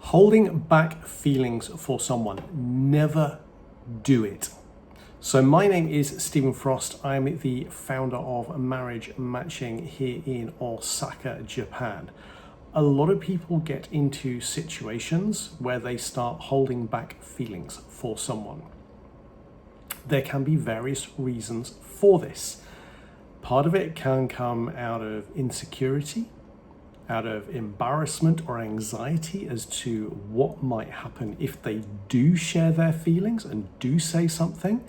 Holding back feelings for someone, never do it. So my name is Stephen Frost. I'm the founder of Marriage Matching here in Osaka, Japan. A lot of people get into situations where they start holding back feelings for someone. There can be various reasons for this. Part of it can come out of insecurity, out of embarrassment or anxiety as to what might happen if they do share their feelings and do say something.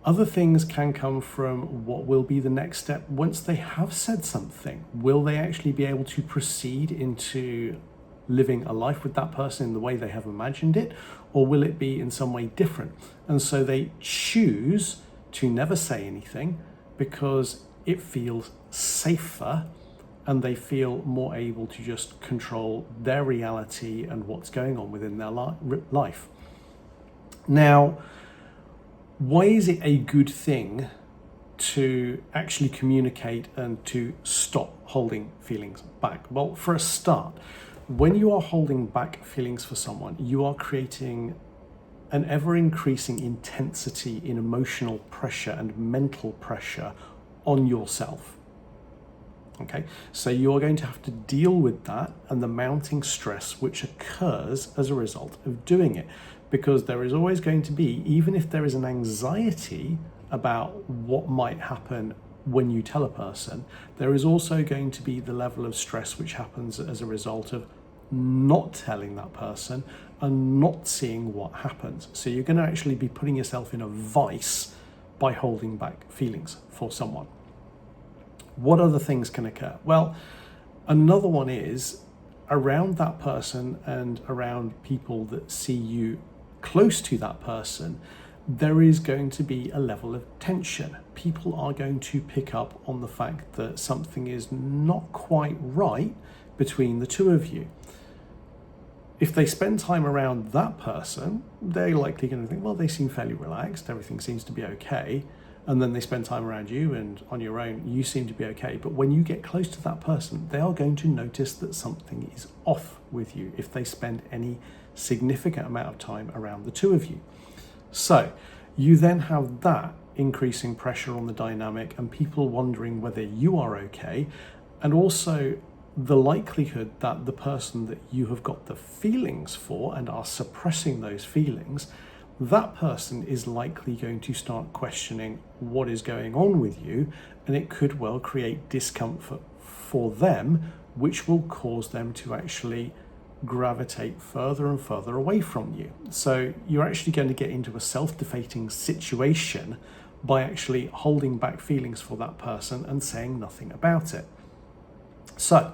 Other things can come from what will be the next step once they have said something. Will they actually be able to proceed into living a life with that person in the way they have imagined it, or will it be in some way different? And so they choose to never say anything because it feels safer and they feel more able to just control their reality and what's going on within their life. Now, why is it a good thing to actually communicate and to stop holding feelings back? Well, for a start, when you are holding back feelings for someone, you are creating an ever-increasing intensity in emotional pressure and mental pressure on yourself. Okay, so you're going to have to deal with that and the mounting stress which occurs as a result of doing it, because there is always going to be, even if there is an anxiety about what might happen when you tell a person, there is also going to be the level of stress which happens as a result of not telling that person and not seeing what happens. So you're going to actually be putting yourself in a vice by holding back feelings for someone. What other things can occur? Well, another one is around that person and around people that see you close to that person, there is going to be a level of tension. People are going to pick up on the fact that something is not quite right between the two of you. If they spend time around that person, they're likely going to think, well, they seem fairly relaxed, everything seems to be okay. And then they spend time around you and on your own, you seem to be okay. But when you get close to that person, they are going to notice that something is off with you if they spend any significant amount of time around the two of you. So you then have that increasing pressure on the dynamic and people wondering whether you are okay, and also the likelihood that the person that you have got the feelings for and are suppressing those feelings, that person is likely going to start questioning what is going on with you, and it could well create discomfort for them, which will cause them to actually gravitate further and further away from you. So you're actually going to get into a self-defeating situation by actually holding back feelings for that person and saying nothing about it. So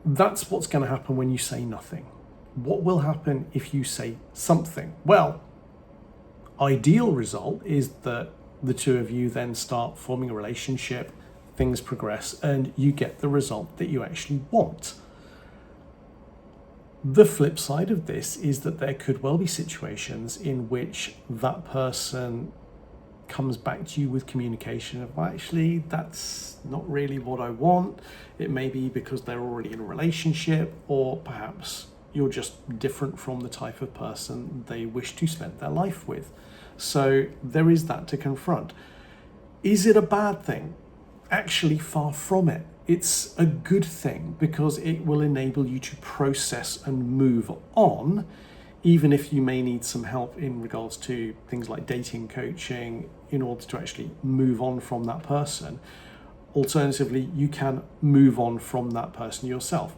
that's what's going to happen when you say nothing. What will happen if you say something? Well, ideal result is that the two of you then start forming a relationship, things progress, and you get the result that you actually want. The flip side of this is that there could well be situations in which that person comes back to you with communication of, well, actually, that's not really what I want. It may be because they're already in a relationship, or perhaps you're just different from the type of person they wish to spend their life with. So there is that to confront. Is it a bad thing? Actually, far from it. It's a good thing because it will enable you to process and move on, even if you may need some help in regards to things like dating coaching in order to actually move on from that person. Alternatively, you can move on from that person yourself.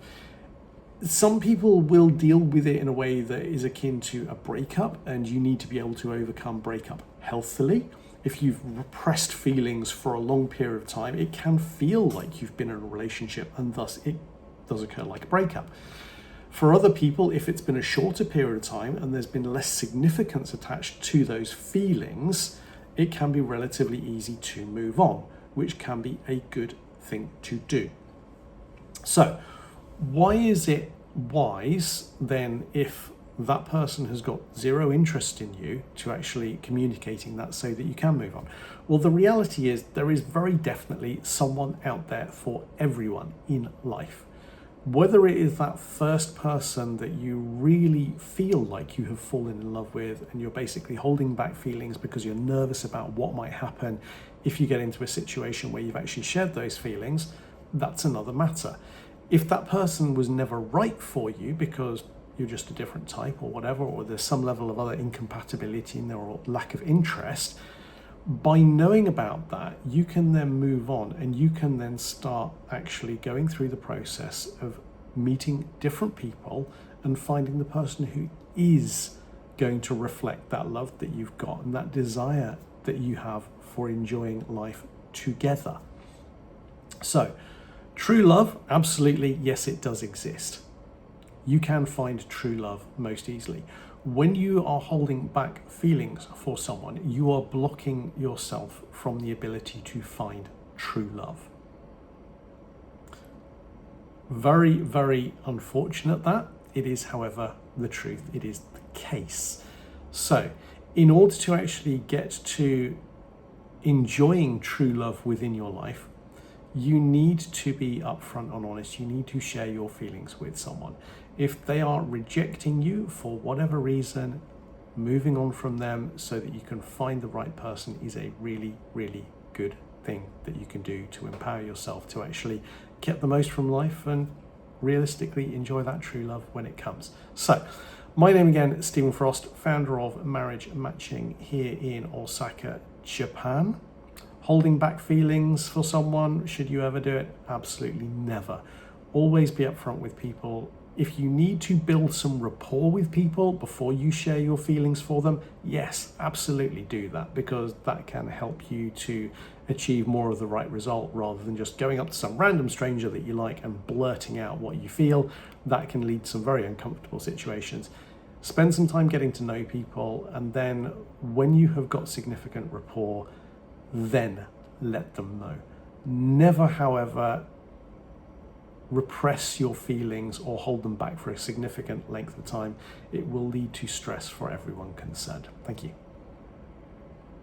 Some people will deal with it in a way that is akin to a breakup, and you need to be able to overcome breakup healthily. If you've repressed feelings for a long period of time, it can feel like you've been in a relationship, and thus it does occur like a breakup. For other people, if it's been a shorter period of time and there's been less significance attached to those feelings, it can be relatively easy to move on, which can be a good thing to do. So, why is it wise then, if that person has got zero interest in you, to actually communicating that so that you can move on? Well, the reality is there is very definitely someone out there for everyone in life. Whether it is that first person that you really feel like you have fallen in love with and you're basically holding back feelings because you're nervous about what might happen if you get into a situation where you've actually shared those feelings, that's another matter. If that person was never right for you because you're just a different type or whatever, or there's some level of other incompatibility in there or lack of interest, by knowing about that, you can then move on and you can then start actually going through the process of meeting different people and finding the person who is going to reflect that love that you've got and that desire that you have for enjoying life together. So, true love, absolutely, yes, it does exist. You can find true love most easily. When you are holding back feelings for someone, you are blocking yourself from the ability to find true love. Very, very unfortunate that. It is, however, the truth. It is the case. So, in order to actually get to enjoying true love within your life, you need to be upfront and honest. You need to share your feelings with someone. If they are rejecting you for whatever reason, moving on from them so that you can find the right person is a really, really good thing that you can do to empower yourself to actually get the most from life and realistically enjoy that true love when it comes. So, my name again, Stephen Frost, founder of Marriage Matching here in Osaka, Japan. Holding back feelings for someone, should you ever do it? Absolutely never. Always be upfront with people. If you need to build some rapport with people before you share your feelings for them, yes, absolutely do that, because that can help you to achieve more of the right result rather than just going up to some random stranger that you like and blurting out what you feel. That can lead to some very uncomfortable situations. Spend some time getting to know people, and then when you have got significant rapport, then let them know. Never, however, repress your feelings or hold them back for a significant length of time. It will lead to stress for everyone concerned. Thank you.